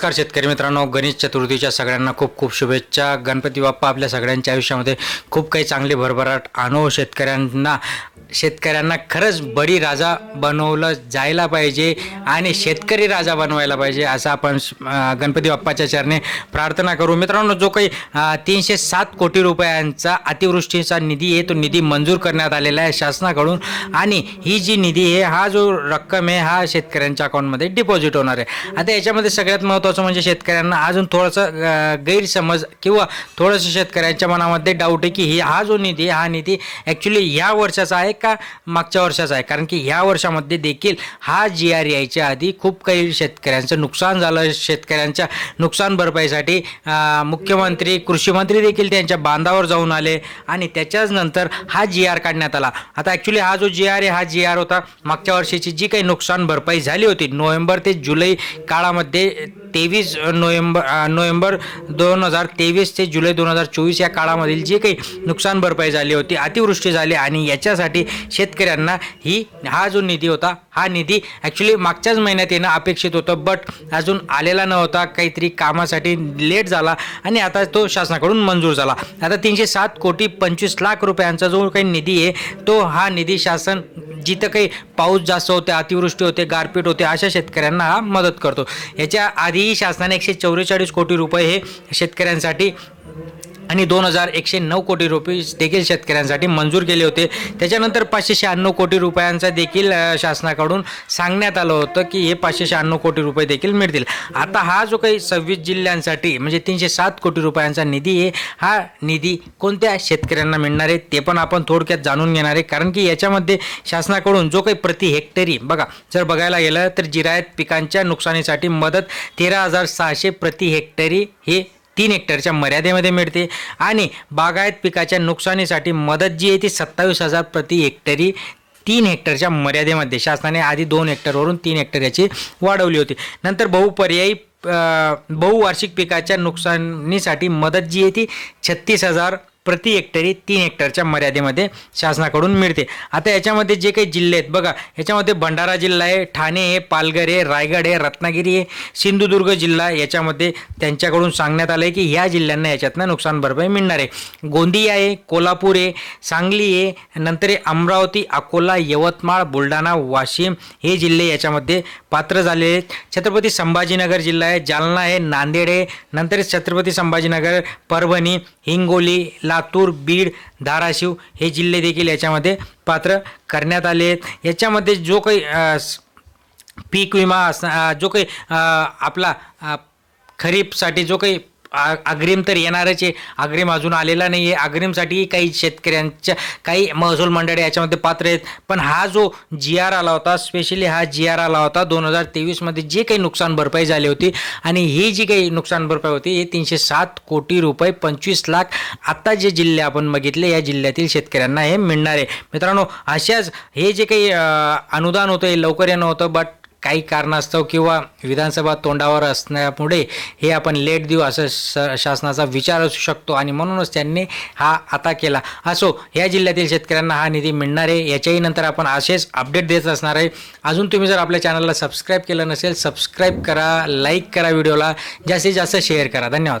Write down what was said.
नमस्कार शेतकरी मित्रांनो, गणेश चतुर्थीच्या सगळ्यांना खूप खूप शुभेच्छा। गणपती बाप्पा आपल्या सगळ्यांच्या आयुष्यामध्ये खूप काही चांगली भरभराट आणो। शेतकऱ्यांना खरंच बळी राजा बनवलं जायला पाहिजे आणि शेतकरी राजा बनवायला पाहिजे असं आपण गणपती बाप्पाच्या चरणी प्रार्थना करू। मित्रांनो, जो काही 307 कोटी रुपयांचा अतिवृष्टीचा निधी आहे तो निधी मंजूर करण्यात आलेला आहे शासनाकडून आणि ही जी निधी आहे हा जो रक्कम आहे हा शेतकऱ्यांच्या अकाउंटमध्ये डिपॉझिट होणार आहे। आता याच्यामध्ये सगळ्यात महत्त्वाचं म्हणजे शेतकऱ्यांना अजून थोडंसं गैरसमज किंवा थोडंसं शेतकऱ्यांच्या मनामध्ये डाऊट आहे की हा जो निधी हा निधी ॲक्च्युली ह्या वर्षाचा आहे का मागच्या वर्षाचा आहे, कारण की ह्या वर्षामध्ये देखील हा GR यायच्या आधी खूप काही शेतकऱ्यांचं नुकसान झालं। शेतकऱ्यांच्या नुकसान भरपाईसाठी मुख्यमंत्री कृषी मंत्री देखील त्यांच्या बांधावर जाऊन आले आणि त्याच्याच नंतर हा GR काढण्यात आला। आता ॲक्च्युली हा जो GR आहे हा GR होता मागच्या वर्षीची जी काही नुकसान भरपाई झाली होती नोव्हेंबर ते जुलै काळामध्ये 23 नोव्हेंबर 2023 ते जुलै 2024 या काळामधील जी काही नुकसान भरपाई झाली होती, अतिवृष्टी झाली आणि याच्यासाठी शेतकऱ्यांना हा जो निधी होता हा निधी ॲक्च्युली मागच्याच महिन्यात येणं अपेक्षित होतं, बट अजून आलेला नव्हता, काहीतरी कामासाठी लेट झाला आणि आता तो शासनाकडून मंजूर झाला। आता 307 कोटी 25 लाख रुपयांचा जो काही निधी आहे तो हा निधी शासन जिथं काही पाऊस जास्त होते, अतिवृष्टी होते, गारपीट होते अशा शेतकऱ्यांना हा मदत करतो। याच्या आधीही शासनाने 144 कोटी रुपये हे शेतकऱ्यांसाठी आणि 2109 कोटी रुपये देखील शेतकऱ्यांसाठी मंजूर केले होते। त्याच्यानंतर 596 कोटी रुपयांचा देखील शासनाकडून सांगण्यात आलं होतं की हे 596 कोटी रुपये देखील मिळतील। आता हा जो काही 26 जिल्ह्यांसाठी म्हणजे 307 कोटी रुपयांचा निधी आहे हा निधी कोणत्या शेतकऱ्यांना मिळणार आहे ते पण आपण थोडक्यात जाणून घेणार आहे, कारण की याच्यामध्ये शासनाकडून जो काही प्रति हेक्टरी जर बघायला गेलं तर जिरायत पिकांच्या नुकसानीसाठी मदत 13,600 प्रति हेक्टरी हे 3 हेक्टरच्या मर्यादेमध्ये मिळते आणि बागायत पिकाच्या नुकसानीसाठी मदत जी आहे ती 27,000 प्रति हेक्टरी 3 हेक्टरच्या मर्यादेमध्ये शासनाने आधी 2 हेक्टरवरून 3 हेक्टर याची वाढवली होती। नंतर बहुवार्षिक पिकाच्या नुकसानीसाठी मदत जी आहे ती 36,000 प्रति हेक्टरी 3 हेक्टरच्या मर्यादेमध्ये शासनाकडून मिळते। आता याच्यामध्ये जे काही जिल्हे आहेत बघा, याच्यामध्ये भंडारा जिल्हा आहे, ठाणे आहे, पालघर आहे, रायगड आहे, रत्नागिरी आहे, सिंधुदुर्ग जिल्हा याच्यामध्ये त्यांच्याकडून सांगण्यात आलं आहे की ह्या जिल्ह्यांना याच्यातनं नुकसान भरपाई मिळणार आहे। गोंदिया आहे, कोल्हापूर आहे, सांगली आहे, नंतर अमरावती, अकोला, यवतमाळ, बुलढाणा, वाशिम हे जिल्हे याच्यामध्ये पात्र झाले आहेत। छत्रपती संभाजीनगर जिल्हा आहे, जालना आहे, नांदेड आहे, नंतर छत्रपती संभाजीनगर, परभणी, हिंगोली, लातूर, बीड, धाराशिव हे जिल्हे देखील याच्यामध्ये पात्र करण्यात आले आहेत। याच्यामध्ये जो काही पीक विमा जो काही आपला खरीपसाठी जो काही अग्रिम तर येणारच आहे, अग्रिम अजून आलेला नाही आहे, अग्रिमसाठी काही शेतकऱ्यांच्या काही महसूल मंडळे याच्यामध्ये पात्र आहेत। पण हा जो GR आला होता, स्पेशली हा GR आला होता 2023 जे काही नुकसान भरपाई झाली होती आणि ही जी काही नुकसान भरपाई होती हे 307 कोटी रुपये 25 लाख आता जे जिल्हे आपण बघितले या जिल्ह्यातील शेतकऱ्यांना हे मिळणार आहे। मित्रांनो, अशाच हे जे काही अनुदान होतं हे लवकर येणं होतं, बट काही कारणास्तव किंवा विधानसभा तोंडावर असण्यामुळे हे आपण लेट देऊ असं शासनाचा विचार असू शकतो आणि म्हणूनच त्यांनी हा आता केला। असो, या जिल्ह्यातील शेतकऱ्यांना हा निधी मिळणार आहे, याच्याही नंतर आपण असेच अपडेट देत असणार आहे। अजून तुम्ही जर आपल्या चॅनलला सबस्क्राईब केलं नसेल सबस्क्राईब करा, लाईक करा, व्हिडिओला जास्तीत जास्त शेअर करा। धन्यवाद।